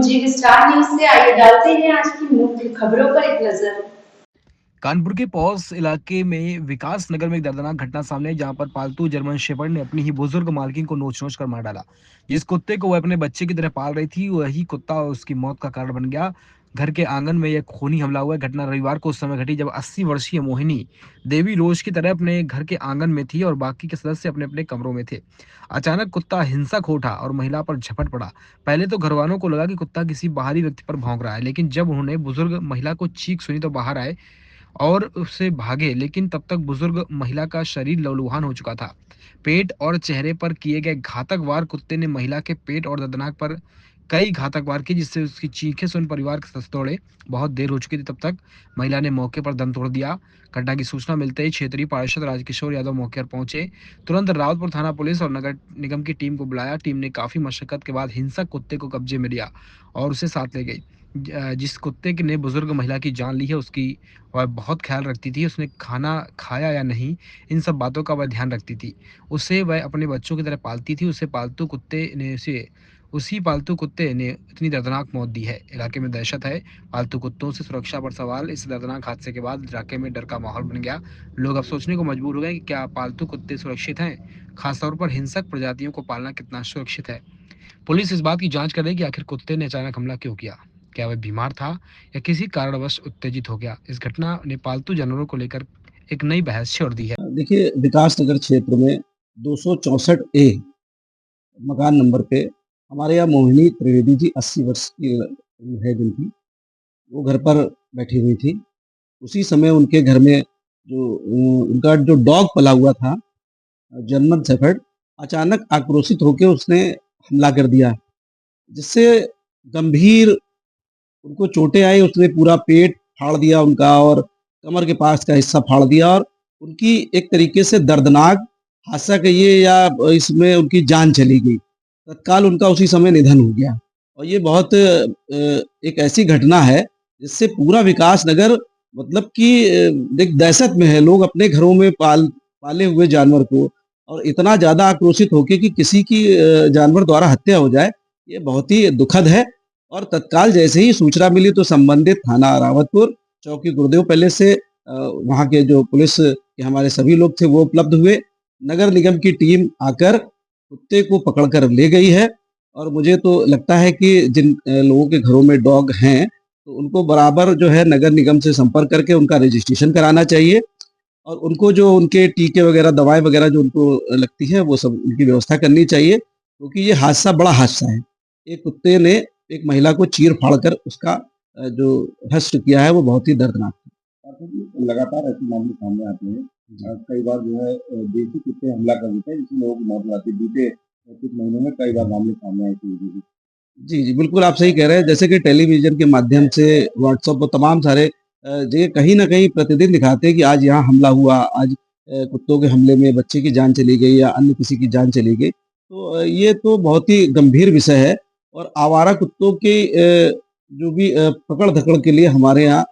जी star news से आइए डालते हैं आज की मुख्य खबरों पर एक नजर। कानपुर के पौस इलाके में विकास नगर में एक दर्दनाक घटना सामने आई, जहां पर पालतू जर्मन शेफर्ड ने अपनी ही बुजुर्ग मालकिन को नोच नोच कर मार डाला। जिस कुत्ते को वह अपने बच्चे की तरह पाल रही थी, वही कुत्ता उसकी मौत का कारण बन गया। घर के आंगन में यह खूनी हमला हुआ। घटना रविवार को उस समय घटी जब 80 वर्षीय मोहिनी देवी रोज की तरह अपने घर के आंगन में थी और बाकी के सदस्य अपने अपने कमरों में थे। अचानक कुत्ता हिंसक हो उठा और महिला पर झपट पड़ा। पहले तो घर वालों को लगा कि कुत्ता किसी बाहरी व्यक्ति पर भौंक रहा है, लेकिन जब उन्होंने बुजुर्ग महिला को चीख सुनी तो बाहर आए और उससे भागे, लेकिन तब तक बुजुर्ग महिला का शरीर लहूलुहान हो चुका था। पेट और चेहरे पर किए गए घातक वार कुत्ते ने महिला के पेट और गर्दन पर कई घातक वार किए, जिससे उसकी चीखें सुन परिवार के सदस्य दौड़े। बहुत देर हो चुकी थी तब तक महिला ने मौके पर दम तोड़ दिया। घटना की सूचना मिलते ही क्षेत्रीय पार्षद राजकिशोर यादव मौके पर पहुंचे। तुरंत रावतपुर थाना पुलिस और नगर निगम की टीम को बुलाया। टीम ने काफी मशक्कत के बाद हिंसक कुत्ते को कब्जे में लिया और उसे साथ ले गई। जिस कुत्ते ने बुजुर्ग महिला की जान ली है, उसकी वह बहुत ख्याल रखती थी। उसने खाना खाया या नहीं, इन सब बातों का वह ध्यान रखती थी। उसे वह अपने बच्चों की तरह पालती थी। उसी पालतू कुत्ते ने इतनी दर्दनाक मौत दी है। इलाके में दहशत है। पालतू कुत्तों से सुरक्षा पर सवाल। इस दर्दनाक हादसे के बाद इलाके में डर का माहौल बन गया। लोग अब सोचने को मजबूर हो गए कि क्या पालतू कुत्ते सुरक्षित हैं। खासतौर पर हिंसक प्रजातियों को पालना कितना सुरक्षित है। पुलिस इस बात की जांच कर रही है कि आखिर कुत्ते ने अचानक हमला क्यों किया। क्या वह बीमार था या किसी कारणवश उत्तेजित हो गया। इस घटना ने पालतू जानवरों को लेकर एक नई बहस छेड़ दी है। देखिए, विकास नगर क्षेत्र में 264 ए मकान नंबर पे हमारे यहाँ मोहिनी त्रिवेदी जी 80 वर्ष की है जिनकी, वो घर पर बैठी हुई थी। उसी समय उनके घर में उनका जो डॉग पला हुआ था, जर्मन शेफर्ड, अचानक आक्रोशित होकर उसने हमला कर दिया, जिससे गंभीर उनको चोटें आई। उसने पूरा पेट फाड़ दिया उनका और कमर के पास का हिस्सा फाड़ दिया और उनकी एक तरीके से दर्दनाक हादसा कहिए या इसमें उनकी जान चली गई। तत्काल उनका उसी समय निधन हो गया और ये बहुत एक ऐसी घटना है जिससे पूरा विकास नगर मतलब कि एक दहशत में है। लोग अपने घरों में पाले हुए जानवर को और इतना ज़्यादा आक्रोशित होके कि किसी की जानवर द्वारा हत्या हो जाए, ये बहुत ही दुखद है। और तत्काल जैसे ही सूचना मिली तो संबंधित थाना रावतपुर चौकी गुरुदेव पहले से वहाँ के जो पुलिस के हमारे सभी लोग थे वो उपलब्ध हुए। नगर निगम की टीम आकर कुत्ते को पकड़कर ले गई है और मुझे तो लगता है कि जिन लोगों के घरों में डॉग हैं तो उनको बराबर जो है नगर निगम से संपर्क करके उनका रजिस्ट्रेशन कराना चाहिए और उनको जो उनके टीके वगैरह दवाएं वगैरह जो उनको लगती है वो सब उनकी व्यवस्था करनी चाहिए, क्योंकि ये हादसा बड़ा हादसा है। एक कुत्ते ने एक महिला को चीर फाड़ कर उसका जो हस्त किया है वो बहुत ही दर्दनाक है। लगातार ऐसे मामले सामने आते हैं। कई बार जो है देसी कुत्ते हमला कर देते हैं जिसमें लोगों की मौत हो जाती है। बीते कुछ महीनों में कई बार मामले सामने आए थे। जी, जी, बिल्कुल आप सही कह रहे हैं। जैसे कि टेलीविज़न के माध्यम से व्हाट्सएप पर तमाम सारे जगह कहीं न कहीं प्रतिदिन दिखाते हैं कि आज यहाँ हमला हुआ, आज कुत्तों के हमले में बच्चे की जान चली गई या अन्य किसी की जान चली गई। तो ये तो बहुत ही गंभीर विषय है और आवारा कुत्तों की जो भी पकड़-धकड़ के लिए हमारे यहाँ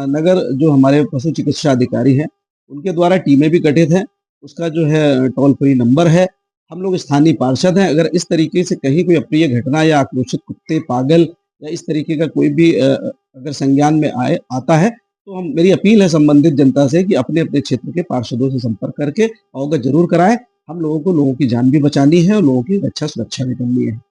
नगर जो हमारे पशु चिकित्सा अधिकारी हैं, उनके द्वारा टीमें भी गठित हैं। उसका जो है टोल फ्री नंबर है। हम लोग स्थानीय पार्षद हैं। अगर इस तरीके से कहीं कोई अप्रिय घटना या आक्रोशित कुत्ते, पागल या इस तरीके का कोई भी अगर संज्ञान में आता है तो हम मेरी अपील है संबंधित जनता से कि अपने-अपने क्षेत्र के पार्षदों से संपर्क करके अवगत ज़रूर कराएँ। हम लोगों को लोगों की जान भी बचानी है और लोगों की रक्षा सुरक्षा भी करनी है।